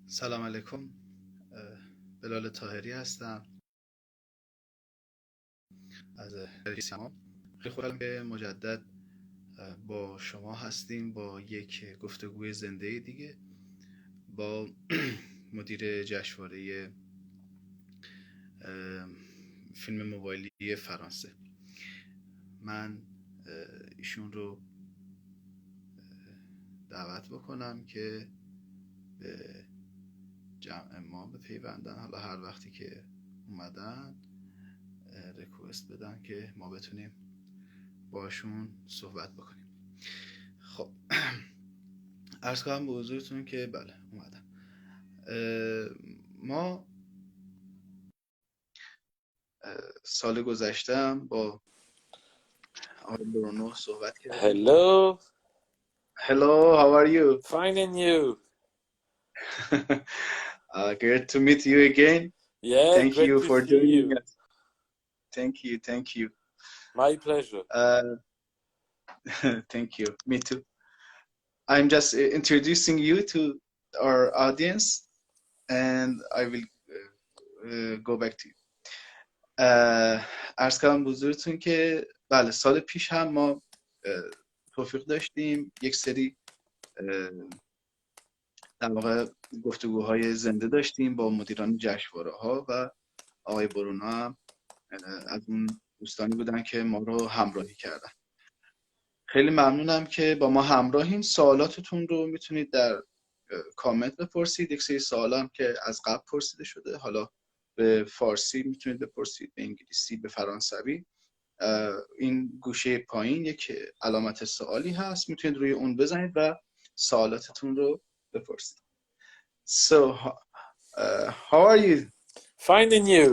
سلام علیکم. بلال طاهری هستم از سیما. خیلی خوشحالم که مجدد با شما هستیم با یک گفتگوی زنده دیگه با مدیر جشنواره فیلم موبایلی فرانسه. من ایشون رو دعوت بکنم که به جمع ما بپیوندن. حالا هر وقتی که اومدن ریکوست بدن که ما بتونیم باشون صحبت بکنیم. خب عرض کنم به حضورتون که بله اومدن. ما سال گذشتم با آقای برونو صحبت کردیم. Hello. Hello, how are you? Fine, and you? Great to meet you again. Yeah, Thank great you to for see joining you. us. Thank you. My pleasure. Thank you. Me too. I'm just introducing you to our audience, and I will go back to you. عرض کنم بزرگتون که بله سال پیش هم ما توفیق داشتیم یک سری در واقع گفتگوهای زنده داشتیم با مدیران جشنواره ها و آقای برونو هم از اون دوستانی بودن که ما رو همراهی کردن. خیلی ممنونم که با ما همراهین. سوالاتتون رو میتونید در کامنت بپرسید. یک سری سوالا هم که از قبل پرسیده شده، حالا به فارسی میتونید بپرسید، به انگلیسی، به فرانسوی. این گوشه پایین یک علامت سوالی هست، میتونید روی اون بزنید و سوالاتتون رو بپرسید. So how are you? Fine, and you?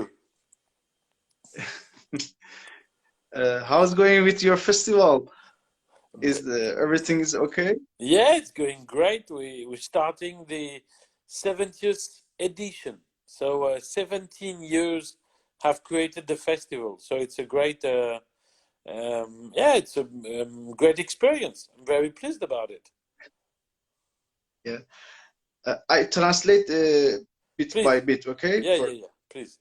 How's going with your festival? Everything is okay? Yeah, it's going great. We're starting the 70th edition. So 17 years have created the festival. So it's a great, it's a great experience. I'm very pleased about it. Yeah. I translate bit Please. by bit, okay? Yeah. Please.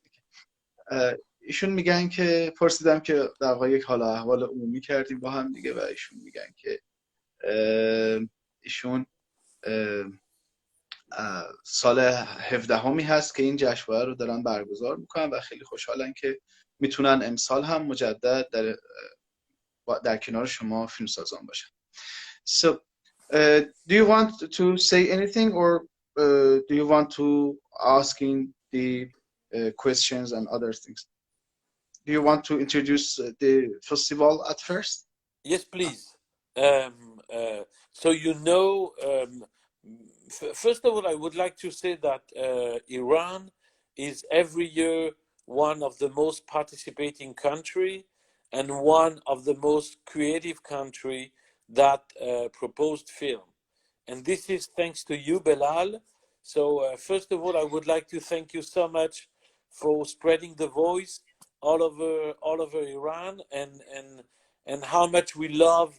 ایشون میگن که پرسیدم که در واقع یک حال احوال عمومی کردیم با هم دیگه و ایشون میگن که ایشون سال 17 هست که این جشنواره رو دارن برگزار میکنن و خیلی خوشحالن که میتونن امسال هم مجدد در کنار شما فیلمسازان باشن. So do you want to say anything or do you want to asking the questions and other things? Do you want to introduce the festival at first? Yes, please. So first of all, I would like to say that Iran is every year one of the most participating country and one of the most creative country that proposed film. And this is thanks to you, Belal. So first of all, I would like to thank you so much for spreading the voice all over Iran and how much we love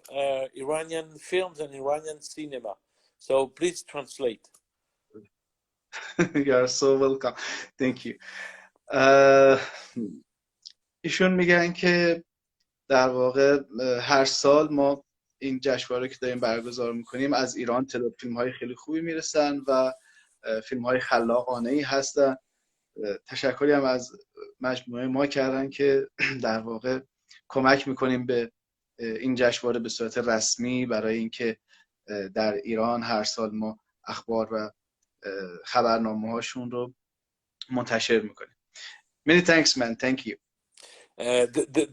Iranian films and Iranian cinema. So please translate. You are so welcome. Thank you. ایشون میگن که در واقع هر سال ما این جشنواره که داریم برگزار میکنیم از ایران تعداد فیلم های خیلی خوبی میرسن و فیلم های خلاقانه‌ای هستن. تشکری هم از مجموعه ما کردن که در واقع کمک میکنیم به این جشنواره به صورت رسمی برای اینکه در ایران هر سال ما اخبار و خبرنامه هاشون رو منتشر میکنیم. Many thanks, man. Thank you.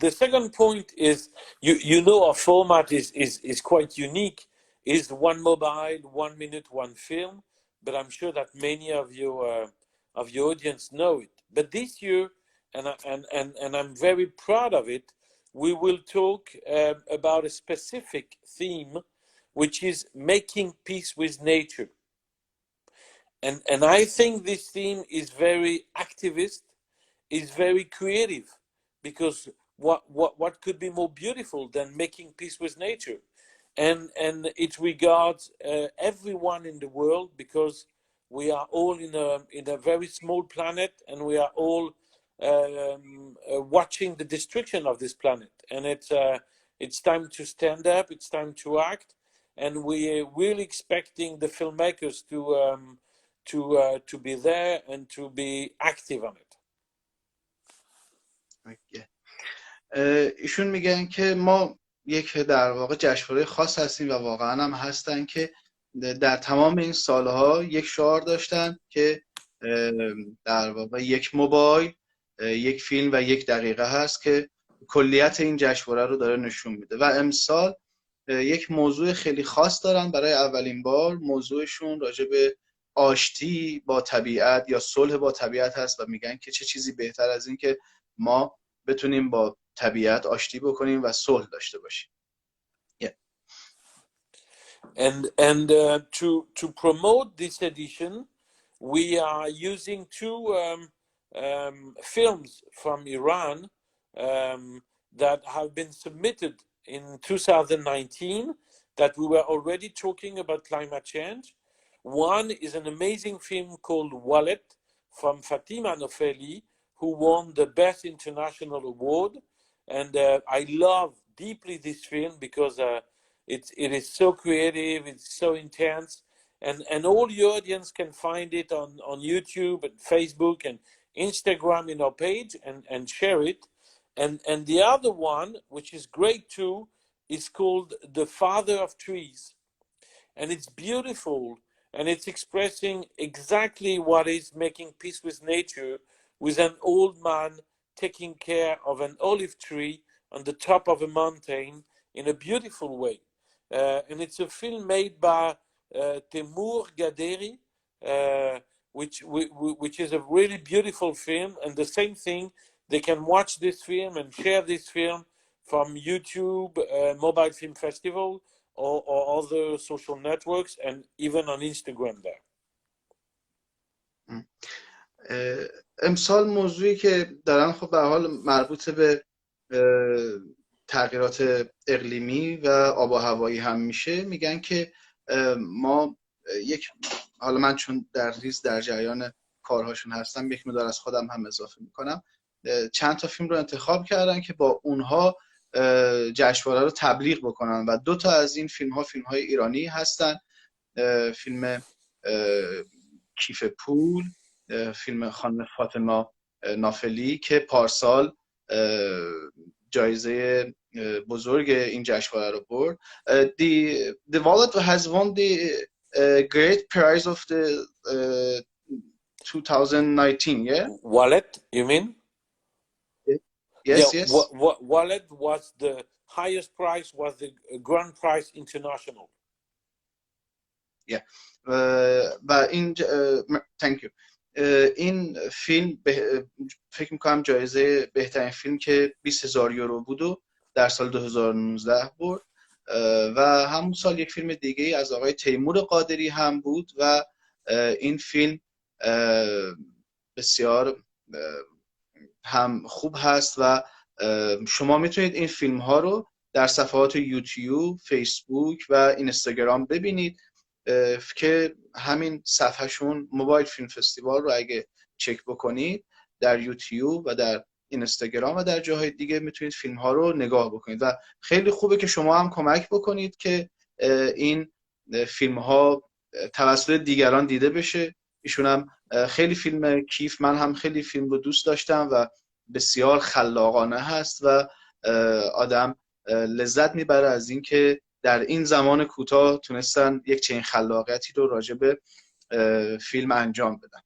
The second point is you know our format is quite unique. Is one mobile, 1 minute, one film. But I'm sure that many of your audience know it. But this year, and I'm very proud of it, we will talk about a specific theme, which is making peace with nature. And I think this theme is very activist, is very creative, because what could be more beautiful than making peace with nature? And it regards everyone in the world, because we are all in a very small planet, and we are all watching the destruction of this planet. And it's time to stand up. It's time to act, and we're really expecting the filmmakers to be there and to be active on it. ایشون میگن که ما یک در واقع جشنواره خاص هستیم و واقعا هم هستن که در تمام این سالها یک شعار داشتن که در واقع یک موبایل، یک فیلم و یک دقیقه هست که کلیت این جشنواره رو داره نشون میده. و امسال یک موضوع خیلی خاص دارن. برای اولین بار موضوعشون راجع به آشتی با طبیعت یا صلح با طبیعت هست و میگن که چه چیزی بهتر از این که ما بتونیم با طبیعت آشتی بکنیم و صلح داشته باشیم. And to promote this edition, we are using two films from Iran that have been submitted in 2019 that we were already talking about climate change. One is an amazing film called Wallet from Fatima Nofeli, who won the Best International Award. And I love deeply this film because it is so creative, it's so intense, and all the audience can find it on YouTube and Facebook and Instagram in our page and share it. And the other one, which is great too, is called The Father of Trees. And it's beautiful, and it's expressing exactly what is making peace with nature, with an old man taking care of an olive tree on the top of a mountain in a beautiful way. And it's a film made by Temur Gaderi, which is a really beautiful film. And the same thing, they can watch this film and share this film from YouTube, Mobile Film Festival, or other social networks, and even on Instagram there. امسال موضوعی که دارن خب به حال مربوط به تغییرات اقلیمی و آب و هوایی هم میشه. میگن که ما حالا من چون در جریان کارهاشون هستم یک مقدار از خودم هم اضافه میکنم. چند تا فیلم رو انتخاب کردن که با اونها جشنواره رو تبلیغ بکنن و 2 تا از این فیلم های ایرانی هستن. فیلم کیف پول، فیلم خانم فاطمه نافلی که پارسال جایزه بزرگ این جشنواره رو برد. The Wallet has won the great prize of the 2019, yeah? Wallet, you mean? Yes, yeah, yes. Wallet was the highest prize, was the grand prize international. Yeah. و این thank you. این فیلم فکر میکنم جایزه بهترین فیلم که 20,000 یورو بود و در سال 2019 برد. و همون سال یک فیلم دیگه از آقای تیمور قادری هم بود و این فیلم بسیار هم خوب هست و شما میتونید این فیلم ها رو در صفحات یوتیوب، فیسبوک و اینستاگرام ببینید که همین صفحهشون موبایل فیلم فستیوال رو اگه چک بکنید در یوتیوب و در اینستاگرام و در جاهای دیگه میتونید فیلم ها رو نگاه بکنید و خیلی خوبه که شما هم کمک بکنید که این فیلم ها توسط دیگران دیده بشه. ایشون هم خیلی فیلم کیف، من هم خیلی فیلم رو دوست داشتم و بسیار خلاقانه هست و آدم لذت میبره از این که در این زمان کوتاه تونستن یک چنین خلاقیتی رو راجع به فیلم انجام بدن.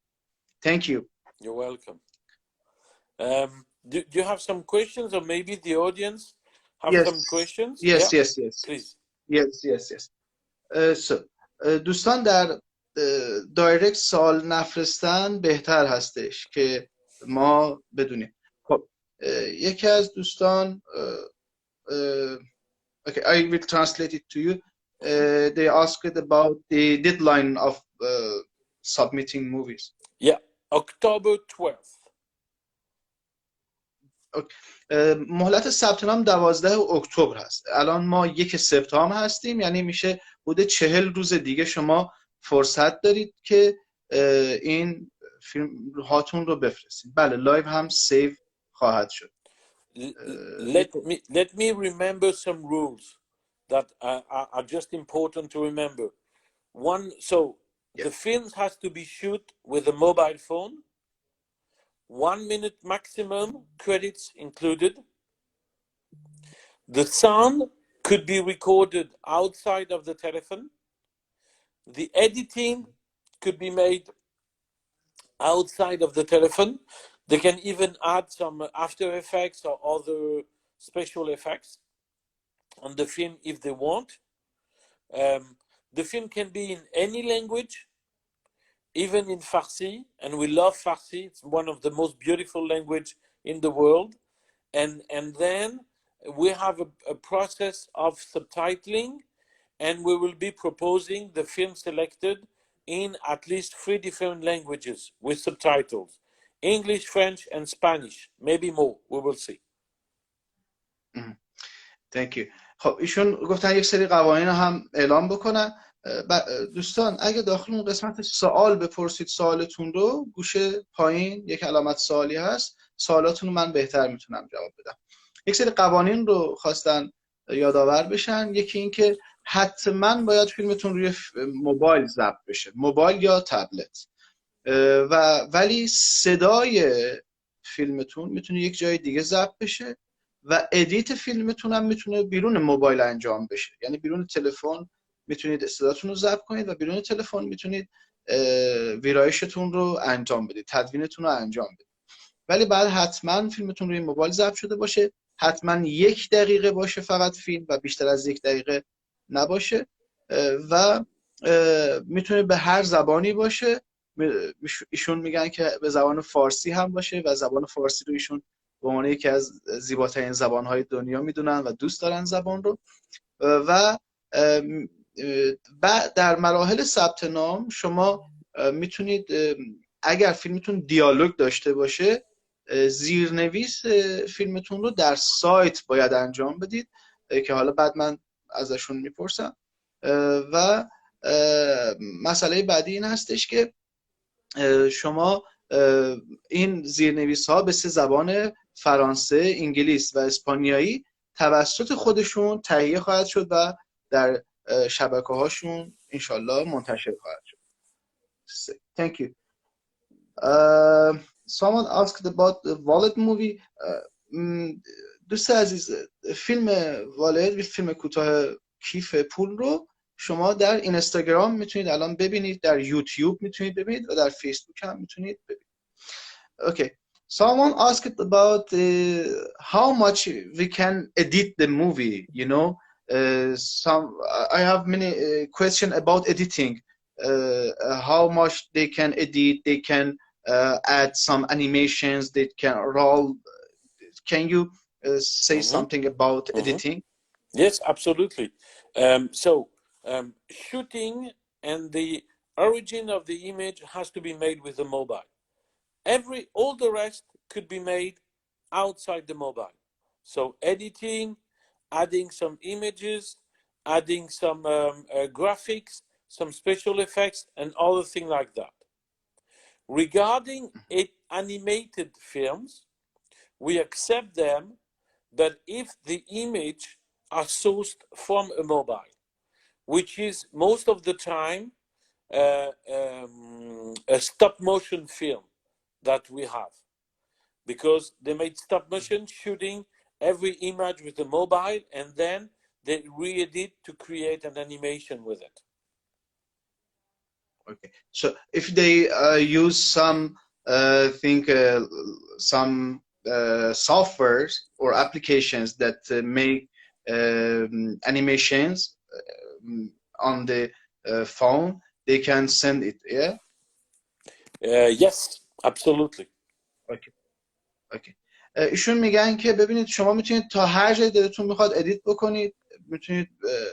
Thank you. You're welcome. Do you have some questions, or maybe the audience have some questions? Yes, yeah? yes. Please. Yes. So, دوستان در دایرکت سوال نفرستن بهتر هستش که ما بدونیم. خب یکی از دوستان okay, I will translate it to you. They asked about the deadline of submitting movies. Yeah, October 12th. مهلت ثبت نام 12 اکتبر هست. الان ما 1 سپتامبر هستیم، یعنی میشه حدود 40 روز دیگه شما فرصت دارید که این فیلم هاتون رو بفرستید. بله لایو هم سیو خواهد شد. Let me remember some rules that are just important to remember. One, so the film has to be shot with a mobile phone. 1 minute maximum, credits included. The sound could be recorded outside of the telephone. The editing could be made outside of the telephone. They can even add some After Effects or other special effects on the film if they want. The film can be in any language, even in Farsi, and we love Farsi. It's one of the most beautiful language in the world. And then we have a process of subtitling, and we will be proposing the film selected in at least 3 different languages with subtitles: English, French, and Spanish. Maybe more. We will see. Thank you. خب ایشون گفتن یک سری قوانین رو هم اعلام بکنن. دوستان اگه داخل اون قسمت سوال بپرسید سوالتون رو، گوشه پایین یک علامت سوالی هست، سوالاتون رو من بهتر میتونم جواب بدم. یک سری قوانین رو خواستن یادآور بشن. یکی این که حتما باید فیلمتون روی موبایل ضبط بشه، موبایل یا تبلت، ولی صدای فیلمتون میتونه یک جای دیگه ضبط بشه و ادیت فیلمتون هم میتونه بیرون موبایل انجام بشه. یعنی بیرون تلفن میتونید صداتون رو ضبط کنید و بیرون تلفن میتونید ویرایشتون رو انجام بدید، تدوینتون رو انجام بدید. ولی بعد حتما فیلمتون روی موبایل ضبط شده باشه، حتما 1 دقیقه باشه فقط فیلم و بیشتر از 1 دقیقه نباشه و میتونه به هر زبانی باشه. ایشون میگن که به زبان فارسی هم باشه و زبان فارسی رو ایشون به عنوان یکی از زیباترین زبان‌های دنیا میدونن و دوست دارن زبان رو. و بعد در مراحل ثبت نام شما میتونید اگر فیلمتون دیالوگ داشته باشه زیرنویس فیلمتون رو در سایت باید انجام بدید که حالا بعد من ازشون میپرسم. و مسئله بعدی این هستش که شما این زیرنویس ها به 3 زبان فرانسه، انگلیس و اسپانیایی توسط خودشون تهیه خواهد شد و در شبکه هاشون انشالله منتشر خواهد شد. Thank you. Someone asked about the Wallet movie. دوست عزیز، فیلم والد، فیلم کوتاه کیف پول رو شما در اینستاگرام میتونید الان ببینید، در یوتیوب میتونید ببینید و در فیسبوک هم میتونید ببینید. Okay. Someone asked about how much we can edit the movie, you know. I have many question about editing. How much they can edit, they can add some animations, they can roll. Can you say something about editing? Yes, absolutely. Shooting and the origin of the image has to be made with the mobile. All the rest could be made outside the mobile. So editing, adding some images, adding some graphics, some special effects, and other things like that. Regarding animated films, we accept them, but if the image are sourced from a mobile, which is most of the time a stop motion film that we have, because they made stop motion shooting every image with the mobile and then they re-edit to create an animation with it. Okay, so if they use some softwares or applications that make animations on the phone, they can send it, yeah? Yes, absolutely. Okay. Okay. ایشون میگن که ببینید شما میتونید تا هر جای دلتون میخواد ادیت بکنید، میتونید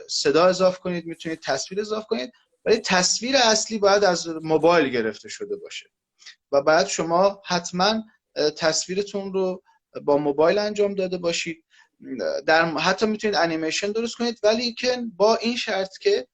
صدا اضافه کنید، میتونید تصویر اضافه کنید، ولی تصویر اصلی باید از موبایل گرفته شده باشه و بعد شما حتما تصویرتون رو با موبایل انجام داده باشید. حتی میتونید انیمیشن درست کنید، ولی که با این شرط که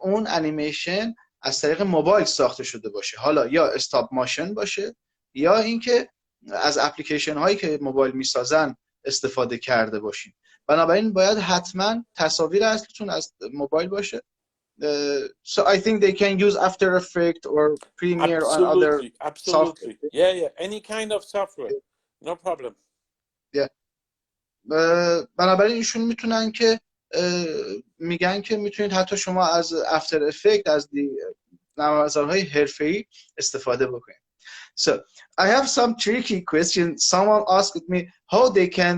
اون انیمیشن از طریق موبایل ساخته شده باشه، حالا یا استاپ ماشن باشه یا اینکه از اپلیکیشن هایی که موبایل میسازن استفاده کرده باشین. بنابراین باید حتما تصاویر اصلتون از موبایل باشه. So I think they can use After Effects or Premiere on other absolutely. software. Yeah, any kind of software, no problem. Yeah. بنابراین ایشون میتونن که میگن که میتونید حتی شما از افتر افکت، از نرم افزارهای حرفه‌ای استفاده بکنید. So I have some tricky question. Someone asked me how they can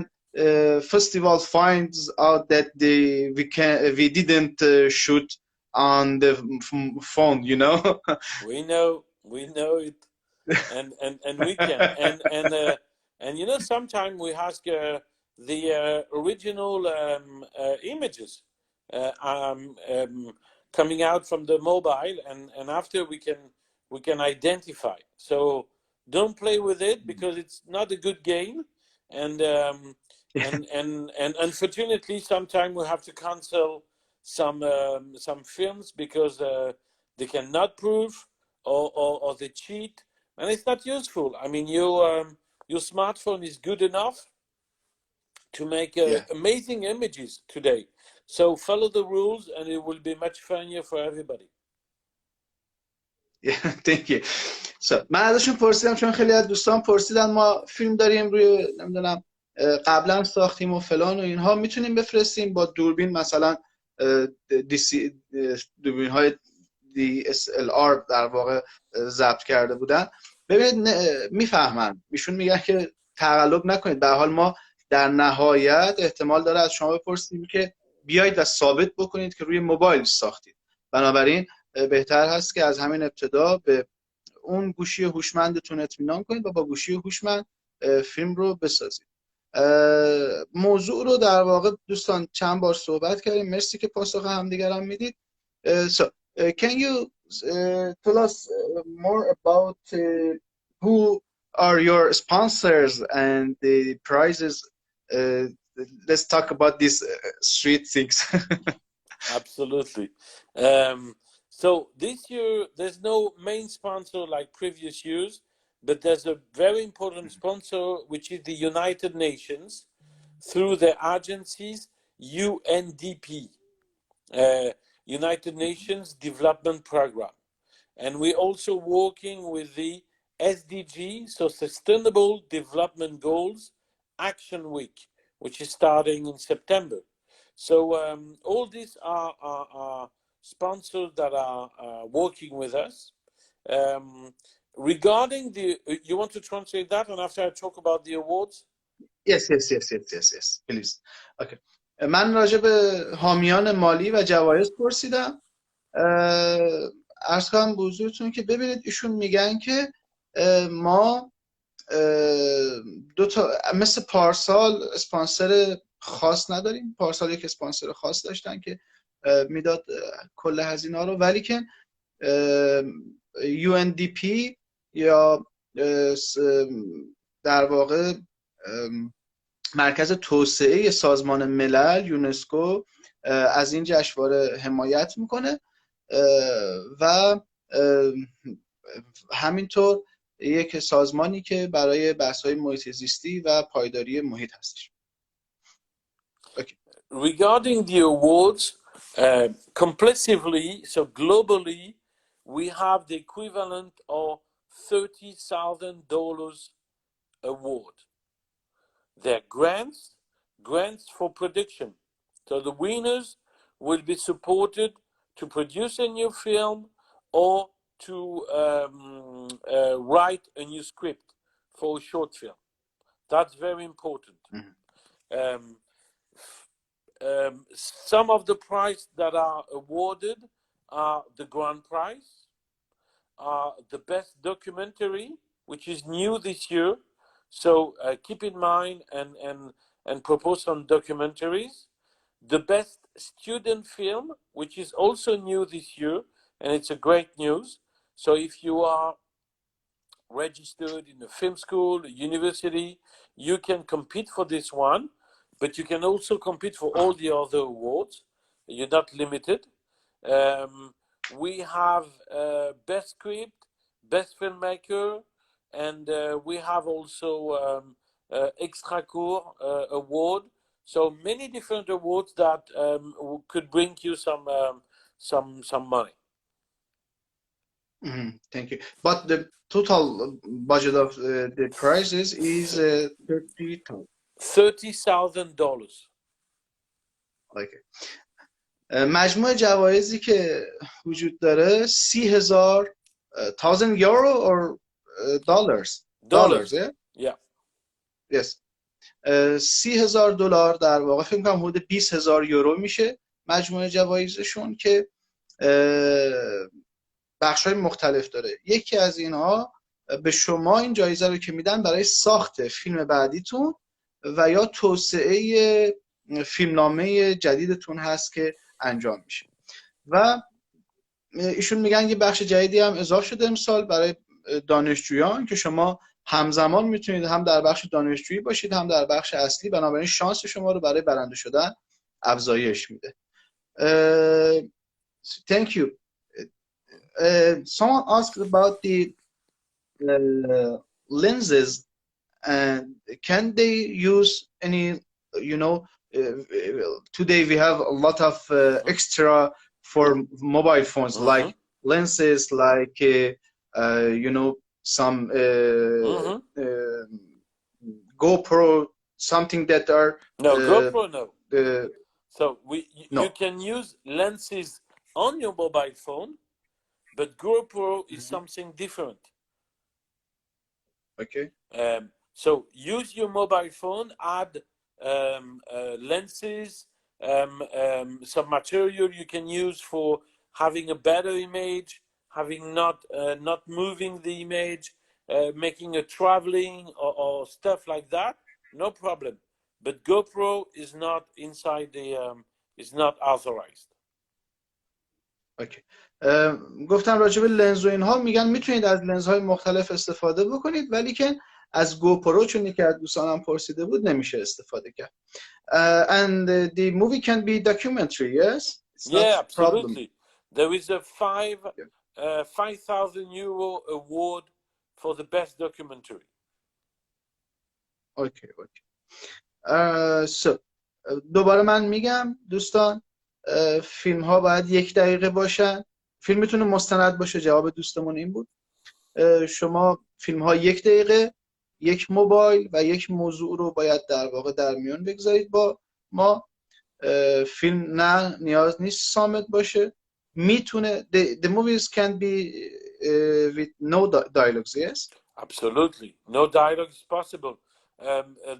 festival finds out that we didn't shoot on the phone, you know. we know it, and we can, and you know, sometimes we ask the original images coming out from the mobile, and after we can identify. So don't play with it because it's not a good game, and unfortunately sometimes we have to cancel some films because they cannot prove or they cheat, and it's not useful. I mean, your smartphone is good enough to make amazing images today. So follow the rules and it will be much funnier for everybody. Thank you. So من ازشون پرسیدم، چون خیلی از دوستان پرسیدن ما فیلم داریم روی نمیدونم قبلا ساختیم و فلان و اینها، میتونیم بفرستیم با دوربین، مثلا دوربین های DSLR در واقع ضبط کرده بودن. ببینید میفهمن، ایشون میگن که تقلب نکنید، به هر حال ما در نهایت احتمال داره از شما بپرسیم که بیایید و ثابت بکنید که روی موبایل ساختید. بنابراین بهتر هست که از همین ابتدا به اون گوشی هوشمندتون اطمینان کنید و با گوشی هوشمند فیلم رو بسازید. موضوع رو در واقع دوستان چند بار صحبت کردیم، مرسی که پاسخ همدیگر هم میدید. So can you tell us more about who are your sponsors and the prizes? Let's talk about these street things. Absolutely. So this year there's no main sponsor like previous years, but there's a very important sponsor, which is the United Nations through their agencies UNDP, United Nations Development Program, and we're also working with the SDG, so Sustainable Development Goals Action Week, which is starting in September. So all these are sponsors that are working with us. Regarding the, you want to translate that, and after I talk about the awards? Yes, please. Okay. من راجع به حامیان مالی و جوایز پرسیدم. عرض کنم به حضورتون که ببینید ایشون میگن که ما دو تا مثل پارسال اسپانسر خاص نداریم. پارسال یک اسپانسر خاص داشتن که میداد کل هزینه ها رو، ولی که UNDP یا در واقع مرکز توسعه سازمان ملل یونسکو از این جشنواره حمایت میکنه و همینطور یک سازمانی که برای بحث‌های محیط زیستی و پایداری محیط هستش. Okay. Regarding the awards, comprehensively, so globally, we have the equivalent of $30,000 award. They're grants for production. So the winners will be supported to produce a new film or to write a new script for a short film. That's very important. Some of the prizes that are awarded are the grand prize, the best documentary, which is new this year. So keep in mind and propose some documentaries. The best student film, which is also new this year, and it's a great news. So if you are registered in a film school, a university, you can compete for this one, but you can also compete for all the other awards. You're not limited. we have best script, best filmmaker, and we have also extra court award. So many different awards that could bring you some money. Thank you. But the total budget of the prizes is $30,000. Okay. مجموع جوایزی که وجود داره 30,000 thousand euro or dollars yeah? Yeah. Yes. 30,000 دلار در واقع فکر کنم حدود 20,000 یورو میشه مجموع جوایزشون که بخش‌های مختلف داره. یکی از اینها به شما این جایزه رو که میدن برای ساخت فیلم بعدیتون و یا توسعه فیلمنامه جدیدتون هست که انجام میشه. و ایشون میگن یه بخش جدیدی هم اضافه شده امسال برای دانشجویان که شما همزمان میتونید هم در بخش دانشجویی باشید هم در بخش اصلی، بنابراین شانس شما رو برای برنده شدن افزایش میده. Thank you. Someone asked about the lenses, and can they use any, you know, today we have a lot of extra for mobile phones, like lenses, like you know, some GoPro, something that are GoPro no. So no. you can use lenses on your mobile phone, but GoPro is something different. Okay. So use your mobile phone, add lenses, some material you can use for having a better image, having not moving the image, making a traveling or stuff like that. No problem. But GoPro is not inside the is not authorized. اوکی. گفتم راجع به لنز و اینها میگن میتونید از لنزهای مختلف استفاده بکنید، ولی که از گوپرو، چون یکی از دوستانم پرسیده بود، نمیشه استفاده کرد. And the movie can be documentary, yes? It's Yeah, not absolutely. problem. There is a 5,000 euro award for the best documentary. Okay, okay. So دوباره من میگم دوستان، فیلم ها باید 1 دقیقه باشن. فیلم میتونه مستند باشه، جواب دوستمون این بود. شما فیلم ها 1 دقیقه، 1 موبایل و 1 موضوع رو باید در واقع در میان بگذارید با ما. فیلم نه نیاز نیست صامت باشه، میتونه the movies can be with no dialogues, yes? Absolutely, no dialogue is possible.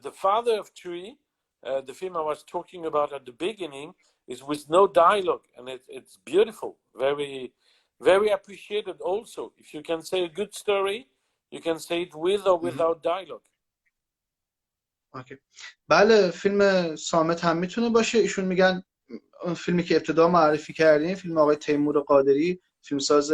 The Father of Tree, the film I was talking about at the beginning, is with no dialogue, and it's beautiful, very, very appreciated. Also, if you can say a good story, you can say it with or without dialogue. Okay. بله، فیلم صامت هم میتونه باشه. ایشون میگن اون فیلمی که ابتدا معرفی کردیم، فیلم آقای تیمور قادری، فیلمساز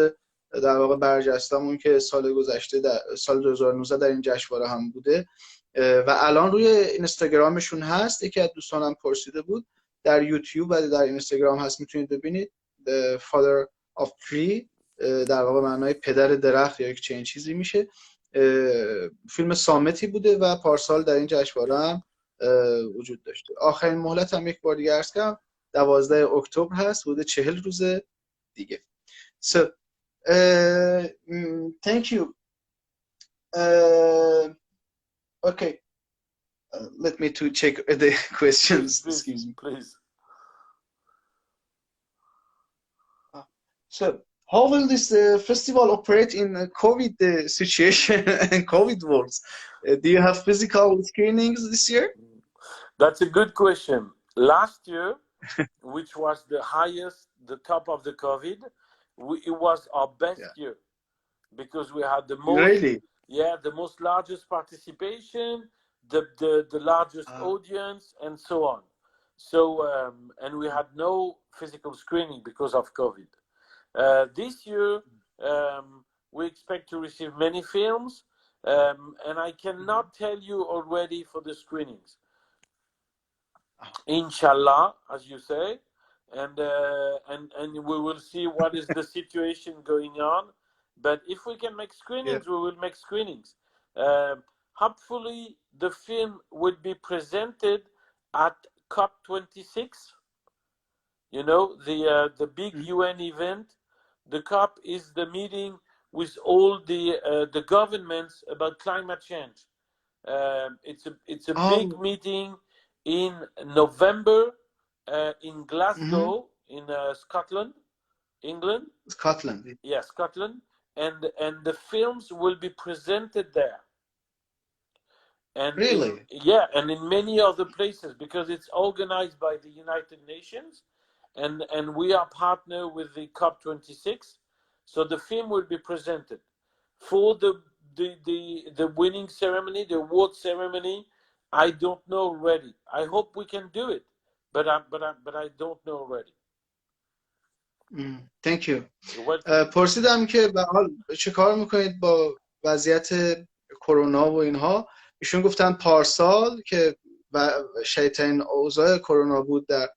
در واقع برجسته‌مون که سال گذشته در سال 2019 در این جشنواره هم بوده و الان روی اینستاگرامشون هست. یکی از دوستانم پرسیده بود، در یوتیوب و در اینستاگرام هست، میتونید ببینید. The Father of Tree در واقع معنای پدر درخت یا یک چنین چیزی میشه. فیلم صامتی بوده و پارسال در این جشنواره هم وجود داشته. آخرین مهلت هم یک بار دیگه عرض کنم 12 اکتبر هست، حدود 40 روز دیگه. So thank you. Okay. Let me to check the questions. Please, Excuse me. please. So, how will this festival operate in COVID situation and COVID worlds? Do you have physical screenings this year? That's a good question. Last year, which was the highest, the top of the COVID, it was our best year because we had the most, the most largest participation, the largest audience, and so on. So, and we had no physical screening because of COVID. This year, we expect to receive many films, and I cannot tell you already for the screenings. Inshallah, as you say, and we will see what is the situation going on. But if we can make screenings, we will make screenings. Hopefully, the film will be presented at COP26. You know, the big UN event. The COP is the meeting with all the governments about climate change. It's a big meeting in November in Glasgow, in Scotland, England. Scotland. Yeah, Scotland, and the films will be presented there. And really? And in many other places, because it's organized by the United Nations, and we are partner with the COP26. So the film will be presented for the winning ceremony, the award ceremony. I don't know already. I hope we can do it, but I don't know already. Thank you. پرسیدم که به حال چه کار میکنید با وضعیت کرونا و اینها. ایشون گفتن پارسال که شدیدترین اوضاع کرونا بود در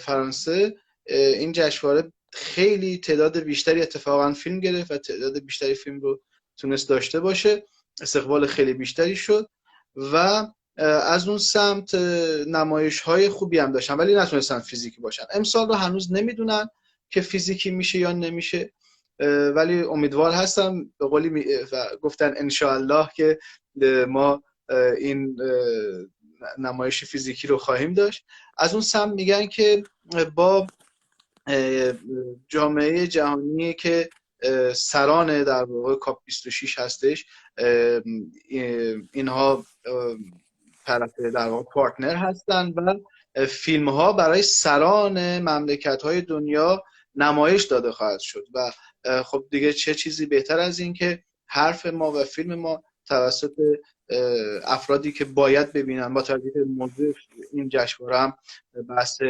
فرانسه، این جشنواره خیلی تعداد بیشتری اتفاقا فیلم گرفت و تعداد بیشتری فیلم رو تونست داشته باشه، استقبال خیلی بیشتری شد و از اون سمت نمایش‌های خوبی هم داشتن، ولی نتونستن فیزیکی باشن. امسال رو هنوز نمیدونن که فیزیکی میشه یا نمیشه، ولی امیدوار هستم. به قولی گفتن انشاءالله که ما این نمایش فیزیکی رو خواهیم داشت. از اون سمت میگن که با جامعه جهانی که سران در واقع کاپ 26 هستش، اینها طرف در واقع پارتنر هستن و فیلم ها برای سران مملکت های دنیا نمایش داده خواهد شد و خب دیگه چه چیزی بهتر از این که حرف ما و فیلم ما توسط افرادی که باید ببینن، با توجه به موضوع این جشنواره هم بحث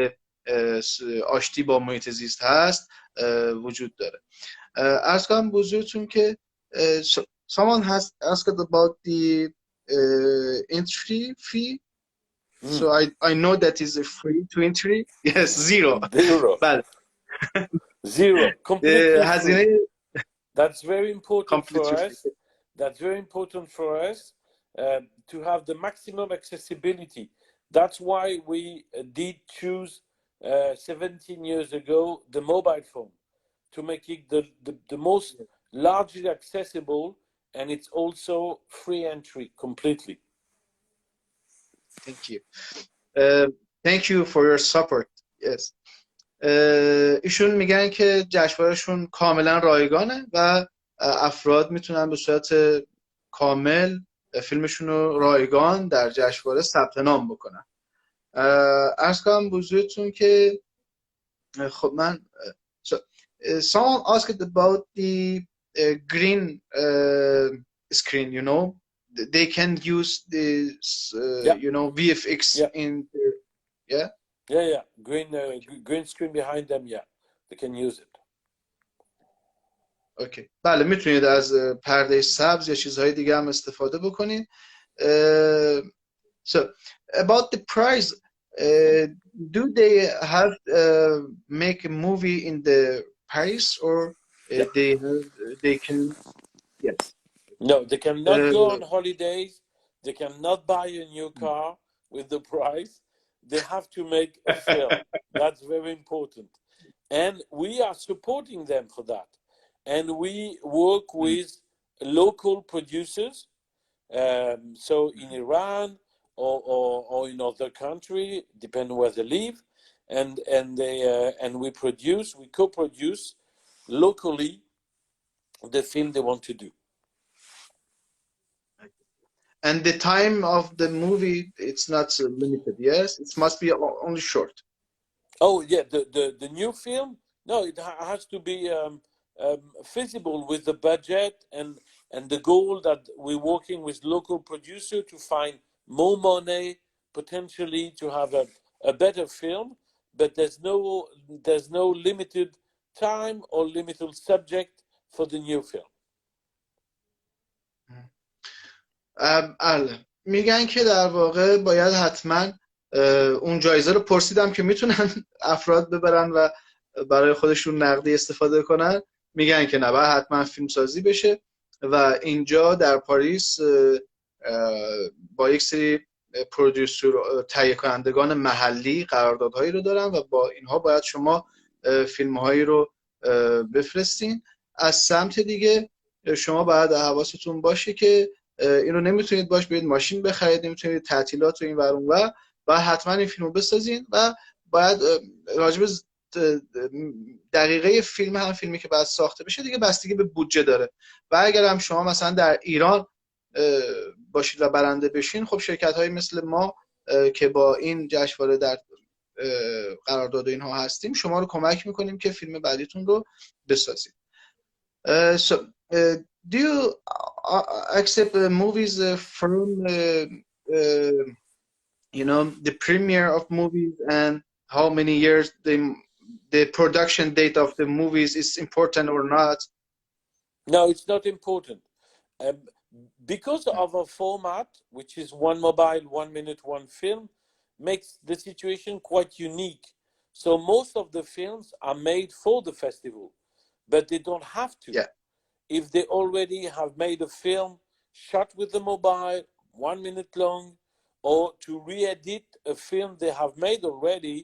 آشتی با محیط زیست هست، وجود داره. عرض کنم بزرگتون که someone has asked about the entry fee. So I know that is a free to entry. Yes, zero. بله. Zero. Completely هزینه free. That's very important for completely us. That's very important for us to have the maximum accessibility. That's why we did choose 17 years ago the mobile phone to make it the most largely accessible, and it's also free entry completely. Thank you. Thank you for your support. Yes. ایشون میگن که جشنوارهشون کاملا رایگانه و افراد میتونن به صورت کامل فیلمشون رو رایگان در جشنواره ثبت نام بکنن. عرض کنم بزرگتون که خب من someone asked about the green screen, you know, they can use this you know, VFX in the, green screen behind them, they can use it. اوکی. بله میتونید از پرده سبز یا چیزهای دیگه هم استفاده بکنید. So about the price, do they have make a movie in the Paris or they can? Yes. No, they cannot go on holidays. They cannot buy a new car with the price. They have to make a film. That's very important, and we are supporting them for that. And we work with local producers. So in Iran or in other country, depending where they live, and we co-produce locally the film they want to do. And the time of the movie, it's not limited. Yes, it must be only short. Oh yeah, the new film. No, it has to be feasible with the budget and the goal that we're working with local producer to find more money, potentially to have a better film. But there's no limited time or limited subject for the new film. میگن که در واقع باید حتما اون جایزه رو پرسیدم که میتونن افراد ببرن و برای خودشون نقدی استفاده کنن، میگن که نه، باید حتما فیلم سازی بشه. و اینجا در پاریس با یک سری پرودیوسر، تهیه کنندگان محلی قراردادهایی رو دارن و با اینها باید شما فیلم‌هایی رو بفرستین. از سمت دیگه شما باید حواستون باشه که اینو نمیتونید برید ماشین بخرید، نمیتونید تعطیلات و این ور اون ور، باید حتما این فیلمو بسازین و باید راجب دقیقه فیلم، هم فیلمی که باید ساخته بشه دیگه بستگی به بودجه داره. و اگر هم شما مثلا در ایران باشید و برنده بشین، خب شرکت‌های مثل ما که با این جشنواره در قرارداد اینها هستیم، شما رو کمک میکنیم که فیلم بعدیتون رو بسازید. So, do you accept movies from you know, the premiere of movies, and how many years the production date of the movies is important or not? No, it's not important. Because of a format, which is one mobile, 1 minute, one film, makes the situation quite unique. So most of the films are made for the festival, but they don't have to. Yeah. If they already have made a film shot with the mobile, 1 minute long, or to re-edit a film they have made already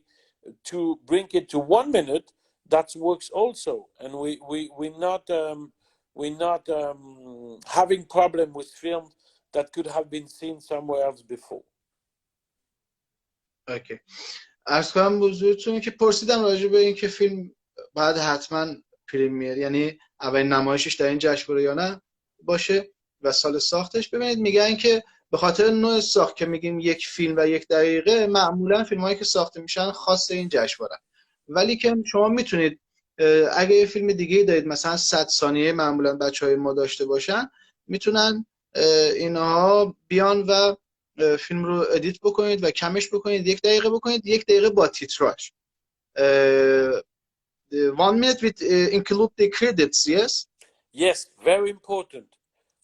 to bring it to 1 minute, that works also. And we're not having problem with films that could have been seen somewhere else before. Okay. عرض کنم بزرگتون که پرسیدم راجع به این که فیلم بعد حتما پریمیر، یعنی اولین نمایشش در این جشنواره یا نه باشه و سال ساختش. ببینید میگن که به خاطر نوع ساخت که میگیم یک فیلم و 1 دقیقه، معمولا فیلمایی که ساخته میشن خاص این جشنواره. ولی که شما میتونید اگه یه فیلم دیگه دارید مثلا 100 ثانیه معمولا بچهای ما داشته باشن، میتونن اینها بیان و فیلم رو ادیت بکنید و کمش بکنید، 1 دقیقه بکنید، 1 دقیقه با تیتراژ. 1 minute with include the credits, yes? Yes, very important.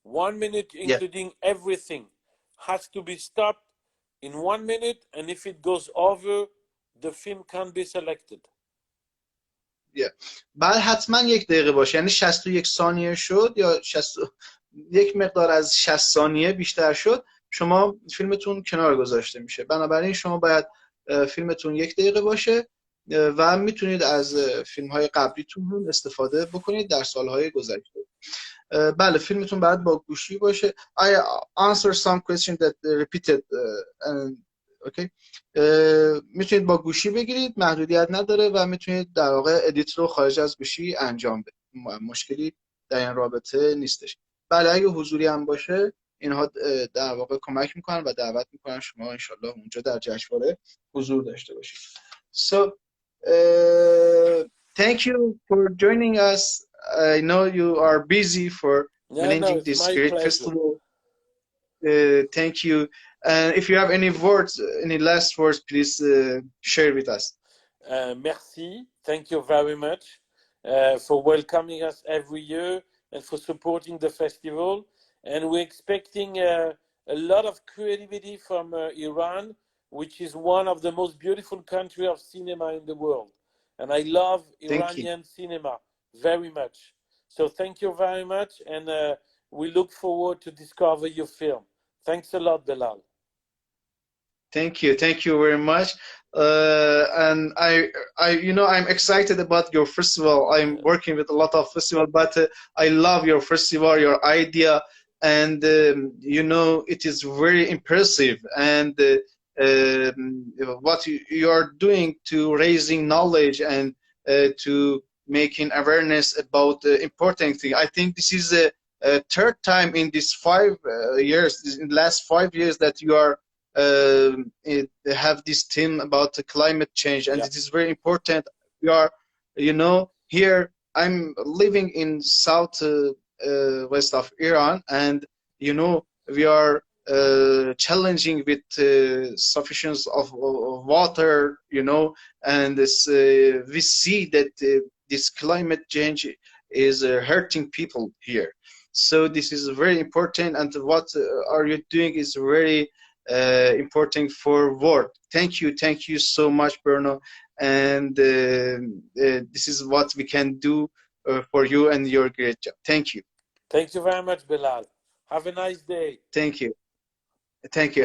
1 minute including Yeah. everything has to be stopped in 1 minute, and if it goes over, the film can be selected. Yeah. بعد حتما 1 دقیقه باشه، یعنی 61 ثانیه شد یا یک مقدار از 60 ثانیه بیشتر شد، شما فیلمتون کنار گذاشته میشه. بنابراین شما باید فیلمتون 1 دقیقه باشه و میتونید از فیلم‌های قبلیتون هم استفاده بکنید در سال‌های گذشته. بله، فیلمتون باید با گوشی باشه. I answer some question that repeated. Okay. میتونید با گوشی بگیرید، محدودیت نداره و میتونید در واقع ادیت رو خارج از گوشی انجام بدید. مشکلی در این رابطه نیستش. بله، اگه حضوری هم باشه اینها در واقع کمک میکنن و دعوت میکنن شما انشالله اونجا در جشنواره حضور داشته باشید. So thank you for joining us. I know you are busy for managing this great festival. Thank you. If you have any words, any last words, please share with us. Merci. Thank you very much for welcoming us every year and for supporting the festival. And we're expecting a lot of creativity from Iran, which is one of the most beautiful countries of cinema in the world. And I love Iranian cinema very much. So thank you very much, and we look forward to discover your film. Thanks a lot, Bilal. Thank you very much. And you know, I'm excited about your festival. I'm working with a lot of festivals, but I love your festival, your idea, and you know, it is very impressive. And what you are doing to raising knowledge and to making awareness about the important thing. I think this is the third time in these 5 years, in the last 5 years, that you are have this theme about the climate change, and it is very important. We are, you know, here I'm living in south west of Iran, and you know, we are challenging with sufficiency of water, you know, and this we see that this climate change is hurting people here. So this is very important, and what are you doing is very importing forward. Thank you so much, Bruno, and this is what we can do for you and your great job. Thank you. Thank you very much, Bilal. Have a nice day. Thank you.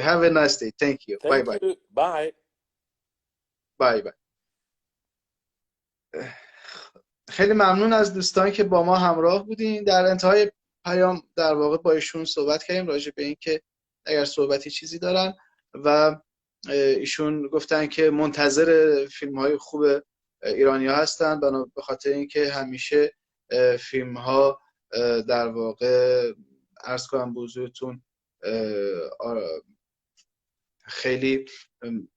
Have a nice day. Thank you. Bye bye. Bye. Bye bye. خیلی ممنون از دوستان که با ما همراه بودین. در انتهای پیام در واقع با ایشون صحبت کردیم راجع به این که اگر صحبتی چیزی دارن و ایشون گفتن که منتظر فیلم‌های خوب ایرانی‌ها هستن، به خاطر اینکه همیشه فیلم‌ها در واقع عرض کنم به حضورتون خیلی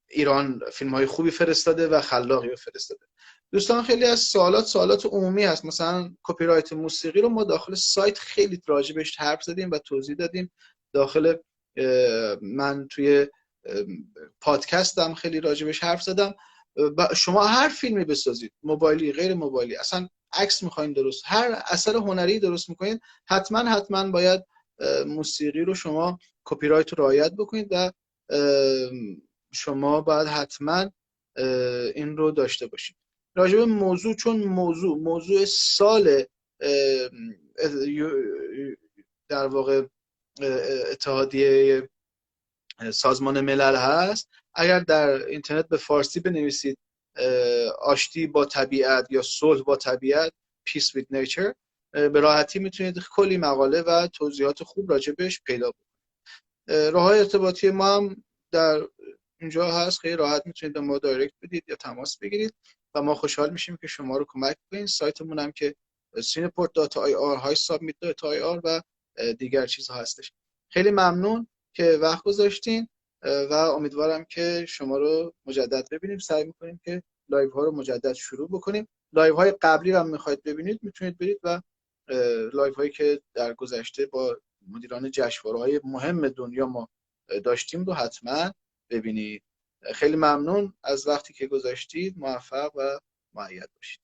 ایران فیلم‌های خوبی فرستاده و خلاقی فرستاده. دوستان خیلی از سوالات عمومی هست، مثلا کپی رایت موسیقی رو ما داخل سایت خیلی راجبش حرف زدیم و توضیح دادیم. داخل من توی پادکستم خیلی راجبش حرف زدم. شما هر فیلمی بسازید، موبایلی غیر موبایلی، اصلا عکس می‌خواید درست، هر اثر هنری درست می‌کنید، حتما باید موسیقی رو شما کپی رایت رو رعایت بکنید و شما باید حتما این رو داشته باشید. راجب موضوع، چون موضوع سال در واقع اتحادیه سازمان ملل هست، اگر در اینترنت به فارسی بنویسید آشتی با طبیعت یا صلح با طبیعت Peace with Nature، به راحتی میتونید کلی مقاله و توضیحات خوب راجبش پیدا کنید. راه‌های ارتباطی ما هم در اینجا هست، خیلی راحت میتونید به ما دایرکت بدید یا تماس بگیرید و ما خوشحال میشیم که شما رو کمک کنیم. سایتمون هم که cineport.ir highsubmit.ir و دیگر چیزها هستش. خیلی ممنون که وقت گذاشتین و امیدوارم که شما رو مجدد ببینیم. سعی میکنیم که لایو ها رو مجدد شروع بکنیم. لایو های قبلی رو هم میخواید ببینید میتونید برید و لایو هایی که در گذشته با مدیران جشنواره های مهم دنیا ما داشتیم رو حتما ببینید. خیلی ممنون از وقتی که گذاشتید. موفق و مؤید باشید.